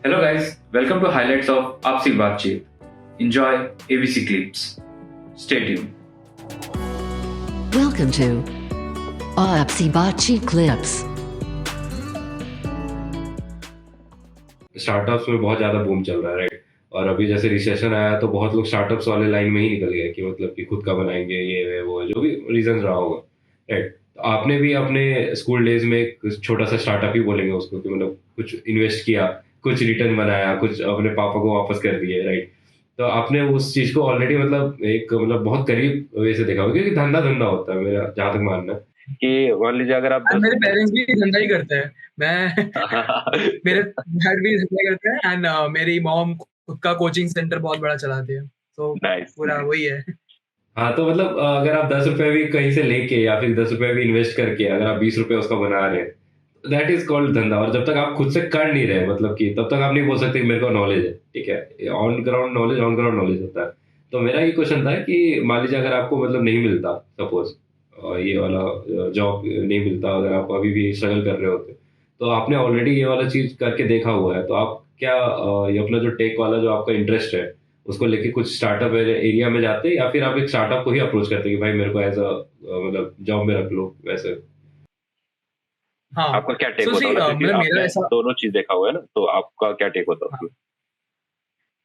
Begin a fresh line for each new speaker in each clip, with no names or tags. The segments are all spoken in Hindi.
Hello guys, welcome to highlights of Aapsi Baatcheet. Enjoy ABC clips. Stay tuned.
Welcome to Aapsi Baatcheet Clips.
Startups में बहुत ज़्यादा बूम चल रहा है, राइट? और अभी जैसे रिसेशन आया तो बहुत लोग स्टार्टअप्स वाले लाइन में ही निकल गए कि मतलब कि खुद का बनाएंगे, ये है वो है, जो भी रीजन रहा होगा, राइट? तो आपने भी अपने स्कूल डेज में एक छोटा सा स्टार्टअप ही बोलेंगे उसको कि मतलब कुछ इन्वेस्ट किया, कुछ रिटर्न बनाया, कुछ अपने पापा को वापस कर दिए, राइट? तो आपने उस चीज को ऑलरेडी मतलब एक मतलब बहुत करीब वे से देखा होगा, क्योंकि धंधा धंधा होता है, मेरा जहां तक मानना है कि मान लीजिए अगर आप
मेरे पेरेंट्स भी धंधा ही करते हैं। मैं मेरे डैड भी धंधा करते हैं एंड मेरी मॉम खुद का कोचिंग सेंटर बहुत बड़ा चलाती है, तो पूरा वही है।
हाँ, तो मतलब अगर आप 10 रुपए भी कहीं से लेके या फिर 10 रुपए भी इन्वेस्ट करके अगर आप 20 रुपए उसका बना रहे हैं, दैट इज कॉल्ड धंधा। और जब तक आप खुद से कर नहीं रहे मतलब कि तब तक आप नहीं बोल सकते कि मेरे को नॉलेज है, ठीक है? ऑन ग्राउंड नॉलेज होता है। तो मेरा ये क्वेश्चन था कि मान लीजिए अगर आपको मतलब नहीं मिलता, सपोज ये वाला जॉब नहीं मिलता, अगर आप अभी भी स्ट्रगल कर रहे होते, तो आपने ऑलरेडी ये वाला चीज करके देखा हुआ है, तो आप क्या ये अपना जो टेक वाला जो आपका इंटरेस्ट है उसको लेके कुछ स्टार्टअप एरिया में जाते, या फिर आप एक स्टार्टअप को ही अप्रोच करते कि भाई मेरे को एज अ मतलब जॉब में रख लो वैसे?
हाँ,
आपका क्या टेक
so
होता
see,
है? क्योंकि
मतलब
आपने
मेरा ऐसा
दोनों चीज देखा हुआ है ना, तो आपका क्या टेक होता है उसमें?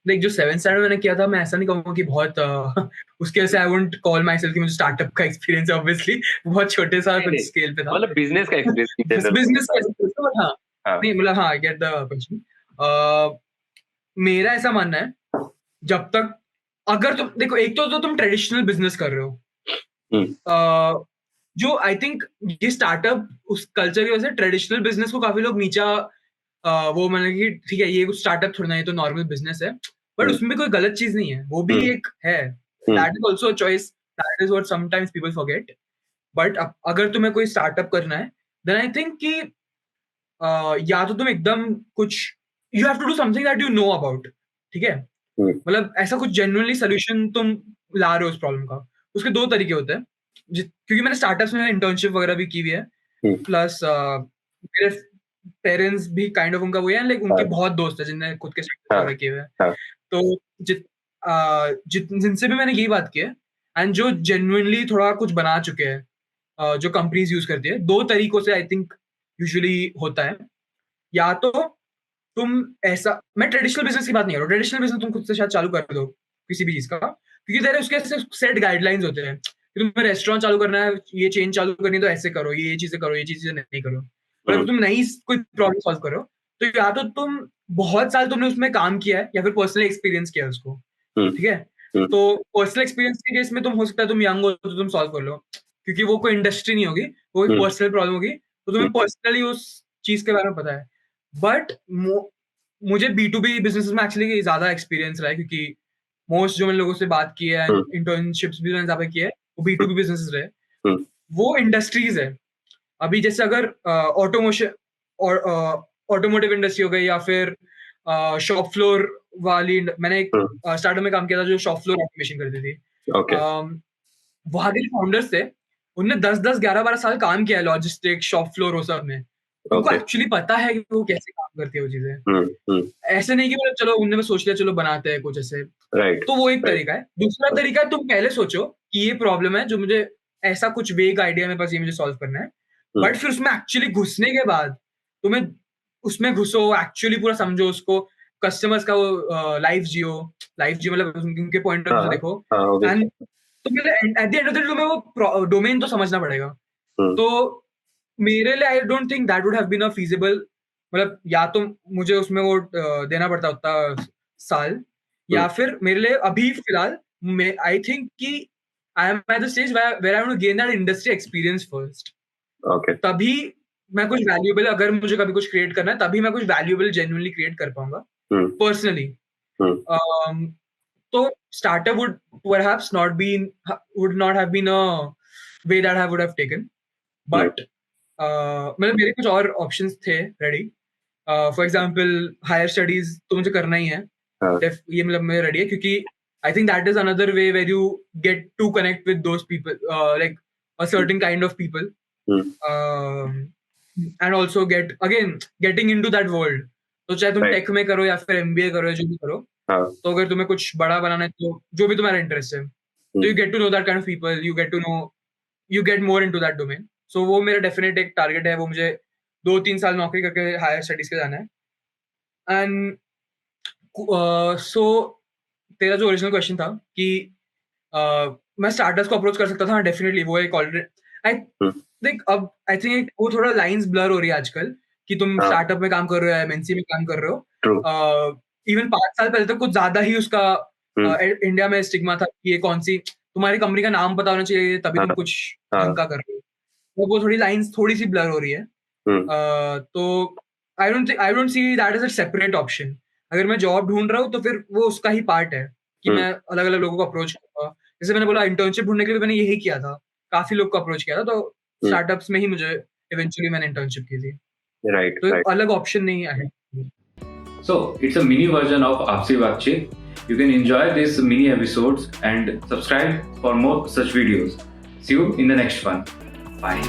लाइक जो 7th स्टैंडर्ड मैंने किया था, मैं ऐसा नहीं कहूंगा कि बहुत उसके वजह से I won't call my self कि मुझे स्टार्टअप का एक्सपीरियंस है। ऑब्वियसली बहुत छोटे सा कुछ स्केल पे था,
मतलब बिजनेस का एक्सपीरियंस
बिजनेस का experience था, but हाँ
हाँ।
नहीं मतलब हाँ, गेट द क्वेश्चन। मेरा ऐसा मानना है, जब तक अगर तुम देखो, एक तो तुम ट्रेडिशनल बिजनेस कर रहे हो, जो आई थिंक ये स्टार्टअप उस कल्चर की वजह से ट्रेडिशनल बिजनेस को काफी लोग नीचा वो माने कि ठीक है ये कुछ स्टार्टअप थोड़ा ना, ये तो नॉर्मल बिजनेस है, बट उसमें भी कोई गलत चीज नहीं है, वो भी एक है। That is also choice, that is what sometimes people forget. But अगर तुम्हें कोई स्टार्टअप करना है, देन आई थिंक कि या तो तुम एकदम कुछ you have to do something that you know about, ठीक है? मतलब ऐसा कुछ जेन्युइनली सोल्यूशन तुम ला रहे हो उस प्रॉब्लम का। उसके दो तरीके होते हैं, क्योंकि मैंने स्टार्टअप्स में इंटर्नशिप वगैरह भी की हुई है, प्लस मेरे पेरेंट्स भी काइंड ऑफ उनका वो है, लाइक उनके बहुत दोस्त है जिनने खुद के स्टार्टअप वगैरह किए हुए हैं। तो जिनसे भी मैंने यही बात की है, एंड जो जेन्युइनली थोड़ा कुछ बना चुके हैं, जो कंपनीज यूज करती है, दो तरीकों से आई थिंक यूजुअली होता है। या तो तुम ऐसा, मैं ट्रेडिशनल बिजनेस की बात नहीं कर रहा हूँ, ट्रेडिशनल बिजनेस तुम खुद से शायद चालू कर दो किसी भी चीज का, क्योंकि तेरे उसके सेट गाइडलाइंस होते हैं कि तुम्हें रेस्टोरेंट चालू करना है, ये चेन चालू करनी है तो ऐसे करो, ये चीजें करो, ये चीजें नहीं करो। पर अगर तुम नई कोई प्रॉब्लम सॉल्व करो, तो या तो तुम बहुत साल तुमने उसमें काम किया है या फिर पर्सनल एक्सपीरियंस किया है उसको, ठीक है? तो पर्सनल एक्सपीरियंस के केस में तुम हो सकता है तुम यंग हो तो तुम सॉल्व कर लो, क्योंकि वो कोई इंडस्ट्री नहीं होगी, वो एक पर्सनल प्रॉब्लम होगी, तो तुम्हें पर्सनली उस चीज के बारे में पता है। बट मुझे B2B बिजनेस में एक्चुअली ज्यादा एक्सपीरियंस रहा है, क्योंकि मोस्ट जो मैंने लोगों से बात की है, इंटर्नशिप्स भी मैंने ज्यादा की है, वो B2B बिजनेस रहे। वो इंडस्ट्रीज है। अभी जैसे अगर ऑटोमोशन और ऑटोमोटिव इंडस्ट्री हो गई, या फिर शॉप फ्लोर वाली, मैंने एक स्टार्टअप में काम किया था जो शॉप फ्लोर ऑटोमेशन करती थी। वहां के फाउंडर्स थे, उनने 10-10, 11-12 साल काम किया है लॉजिस्टिक, शॉप फ्लोर, वो सब में। उनको एक्चुअली पता है कि वो कैसे काम करती है वो चीजें। ऐसे नहीं कि मतलब चलो उन्होंने सोच लिया चलो बनाते हैं कुछ ऐसे। तो वो एक तरीका है। दूसरा तरीका है, तुम पहले सोचो कि ये प्रॉब्लम है जो मुझे, ऐसा कुछ वेग आइडिया मेरे पास, ये मुझे सॉल्व करना है। बट फिर उसमें एक्चुअली घुसने के बाद तुम्हें उसमें घुसो, एक्चुअली पूरा समझो उसको, कस्टमर्स का वो लाइफ जियो मतलब उनके पॉइंट ऑफ व्यू से देखो, एंड तो at the end of the day तुम्हें वो डोमेन तो समझना पड़ेगा। तो मेरे लिए I don't think that would have been a feasible, मतलब या तो मुझे उसमें वो देना पड़ता उतना साल, या फिर मेरे लिए अभी फिलहाल आई थिंक कि I am at the stage where I want to gain that industry experience first. तभी मैं कुछ वैल्यूएबल, अगर मुझे कभी कुछ क्रिएट करना है, तभी मैं कुछ वैल्यूएबल जेन्युइनली क्रिएट कर पाऊंगा पर्सनली। तो startup would not have been a way that I would have taken, but मतलब मेरे कुछ और options थे ready. For example, higher studies तो मुझे करना ही है, ये मतलब मैं ready है, क्योंकि I think that is another way where you get to connect with those people, like a certain kind of people, and also getting into that world, तो चाहे तुम
Right.
टेक में करो या फिर एमबीए करो या जो भी करो,
हाँ
तो अगर तुम्हें कुछ बड़ा बनाना है तो जो भी तुम्हारा इंटरेस्ट है, तो you get to know that kind of people, you get more into that domain. So वो मेरा डेफिनेट एक टारगेट है, वो मुझे 2-3 साल नौकरी करके हायर स्टडीज के जाना है. एंड सो तेरा जो ओरिजिनल क्वेश्चन था कि मैं स्टार्टअप्स को अप्रोच कर सकता था, डेफिनेटली वो एक ऑलरेडी आई थिंक अब आई थिंक वो थोड़ा लाइंस ब्लर हो रही है आजकल कि तुम
हाँ।
स्टार्टअप में काम कर रहे हो या एमएनसी में काम कर रहे हो.
True.
इवन 5 साल पहले तक कुछ ज्यादा ही उसका
हम्म।
इंडिया में स्टिग्मा था कि ये कौन सी तुम्हारी कंपनी का नाम पता होना चाहिए तभी तुम
हाँ,
कुछ
हाँ।
ढंग का कर रहे हो. तो वो थोड़ी लाइंस थोड़ी सी ब्लर हो रही है. तो I don't see that is a separate option. अगर मैं जॉब ढूंढ रहा हूँ तो फिर वो उसका ही पार्ट है कि मैं अलग अलग लोगों को अप्रोच करूंगा. जैसे मैंने बोला इंटर्नशिप ढूंढने के लिए मैंने यही किया था, काफी लोग को अप्रोच किया था, तो स्टार्टअप्स में ही मुझे इवेंचुअली मैंने इंटर्नशिप की थी.
Right.
तो
Right.
एक अलग ऑप्शन नहीं है.
So, it's a mini version of Aapsi Baatcheet. You can enjoy these mini episodes and subscribe for more such videos. See you in the next one. Bye.